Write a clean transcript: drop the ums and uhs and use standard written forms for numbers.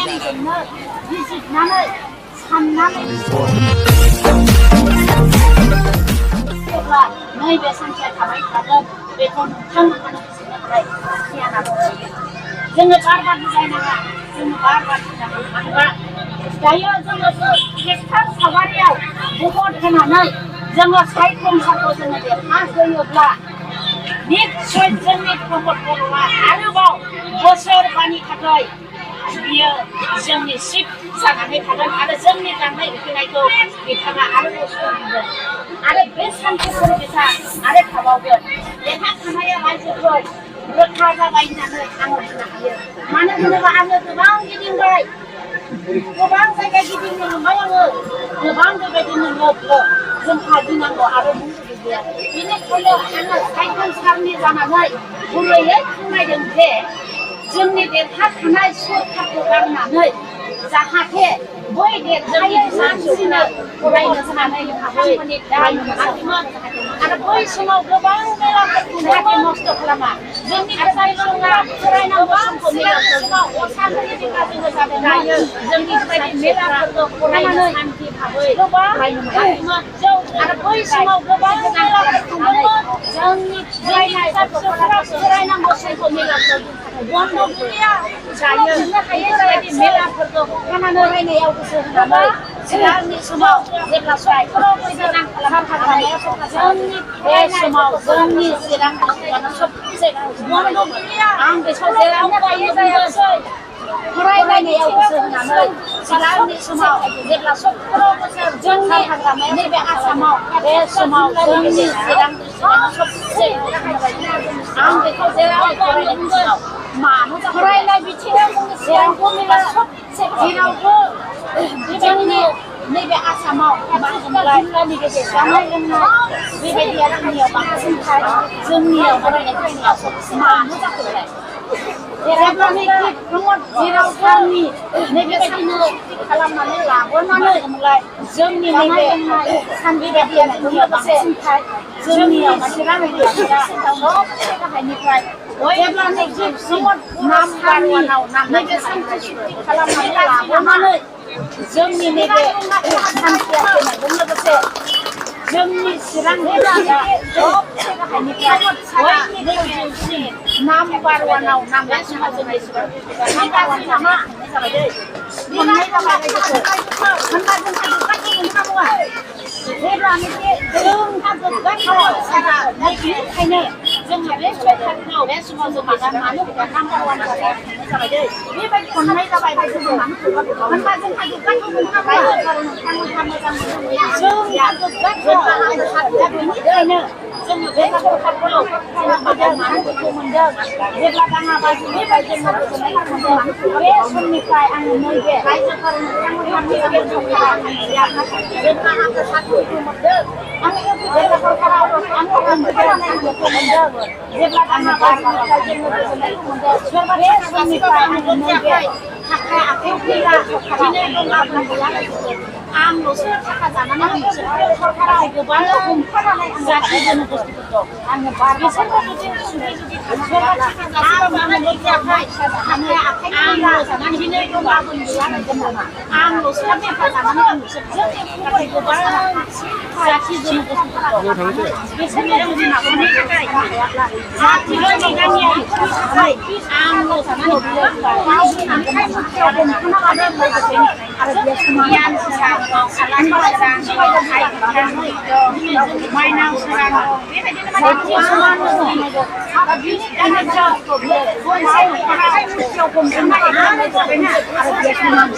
सिगांजोंनो बिजिरनानै साननानै जेब्ला नैबे सानसेया थाबाय थागोन बेखौ नोंथांमोननो बुजिनो थाखाय गियाना दंखायो। जोङो बार बुजायनाङा, जोङो बार बुजायनाङा मानोबा दायो जोङो खेबथाम सावगारियाव भट होनानै जोङो सायख'खौ जोङो देरहाहोयोब्ला निश्चय जोंनि प्रमद बर'आ आरोबाव बोसोरबानि थाखाय बियो जोंनि चिफ जानानै थागोन आरो जोंनि गांनाय उखैनायखौ बिथाङा आरोबाव सुफुंगोन आरो बे सानसे परिबेसा आरो थाबावगोन। देरहाखानाय रायजोफोर रोखा जाबाय होननानै आङो बुंनो हायो। मानो होनोबा आङो गोबां गिदिंबाय, गोबां जायगा गिदिंनो मोनबाय आङो, गोबां बेबायदिनो लोगो जोंहा गिनांगौ आरो बुंनो गैया। बेनिखायनो आङो साइकेल सारनि जानानै गुरैयै फोरमायदों जे जोंनि देरहाखानाय सरकारखौ गारनानै जाहाथे बै देरहायै मानसिनो फरायनो होनानै बिथांमोननि दाय मोनाखैमोन आरो बै समाव गोबां मेलाफोरखौ जाहाथे नस्थ' खालामा। जोंनि फरायसाफोरा फरायनांगौ समखौ मेलाफोर समाव असाननि जेंना जोङो जादोंमोन। जोंनि बेबायदि मेलाफोरखौ फरायनो शान्ति भाबै फरायनो मोनाखैमोन आरो बै समाव गोबां मेलाफोर खुंदोंमोन। जोंनि फरायसाफोरा फरायनांगौ समखौ मेलाफोर बन्द' गैया जायो बेबायदि मेलाफोरखौ होबथानानै फरायनायाव गोसो होनानै सिगांनि समाव जेब्ला सरकाराव मोजां खालामनो जोंनि बे समाव जोंनि चिरां डिस्ट्रिक्टआनो सबसे बन्द' गैया। आं बेखौ जेरावबो जायासै फरायनायाव गोसो होनानै सिगांनि समाव जेब्ला सरकाराव बोसोर जोंनि नैबे आसामाव बे समाव जोंनि चिरां डिस्ट्रिक्टआनो सबसे आं बेखौ जेरावबो बुंगोन मानो फरायनाय बिथिङाव जोंनि चिरांखौ मेला सबसे जेरावबो जोंनि नैबे आसामाव जिल्लानि गेजेराव जानाय लोंनाय बेबायदिया जोंनियाव बांसिनखाय जोंनियाव फरायनाय फैनायाव मानो जाखोलाय जेब्लानाखि प्रमद जेराव जोंनि नैबेबायदिनो खालामनानै लाबोनानै जोंनि नैबे बेबायदिया जोंनियाव बांसिनखाय जोंनियाव चिरां एरियाफोरा सबसे गाहायनिफ्राय जेब्लानाखि प्रमद नाम्बार वानाव नैबे सानसे सुक्ति खालामनानै लाबोनानै जोंनि नैबे सानसेया फैनायजों लोगोसे जोंनि चिरां एरियाया सबसे गाहायनिफ्राय बयनिख्रुइ नाम्बार वानाव नाम लाखिना जोंनि चिरां नाम्बार वान नामा जाबाय दै मोननाय जाबाय रायजोखौ होनबा जोंहा गोग्गाथाव मोनखागौआ जेब्लानोखि जोंहा गोग्गाथाव बेनिखायनो जोंहा बे सरकारखौ बे समाव जोंहा दा मानो नाम्बार वान जाबाय दै बेबायदि मोननाय जाबाय रायजोखौ मानो होनबा जोंहा गोग्गाथाव मोनखाबाय नोंथांमोनहा मोजां मोनो जोंहा गोग्गाथाव बेनिखायनो जोङो बे सरकारखौ जोङो मानो दुखु मोनदों जेब्ला दाङाबाजि बेबायदि जोङो गोजोननाय मोनदों बे समनिफ्राय आङो नैबे रायजोफोर नोंथांमोनहा नैबे सरकारा जोंहा आङो साख्रिखौ मोनदों आङो जेब्ला सरकाराव आङो मोनदों जेब्ला दाङाबाजिनिफ्राय जोङो गोजोननायखौ मोनदों बे समनिफ्राय आङो नैबे थाखा आखाइयाव फैला सरकाराव आंल'सो थाखा जानानै आं सरकाराव गोबां हमथानानै जाथि दोनो बुस्थुफोरखौ आङो बिसोरबो जुदि थाङोब्ला थाखा जानानै आंल' जानानै दिनै गाबोन गैया नामा आंल'सो थाखा जानानै आं बिसोरजों नाथाय गोबां जाथि दोनो बुस्थुफोरखौ बिसोरनो जुदि माबानि थाखाय जाथि जोंनि गामियारिफोरनि थाखाय आंल' जानानै बियो गावनि आखाइ मुथियाव हमथाना लादों लोगोसे आरो बे गियान सोरां आलारि सोरां माइनाव सोरां बेबायदिनो जाथि समान आरो बिनिखायनो आखाइ मुथियाव हमथाना लानाय जाबायना आरो बे समान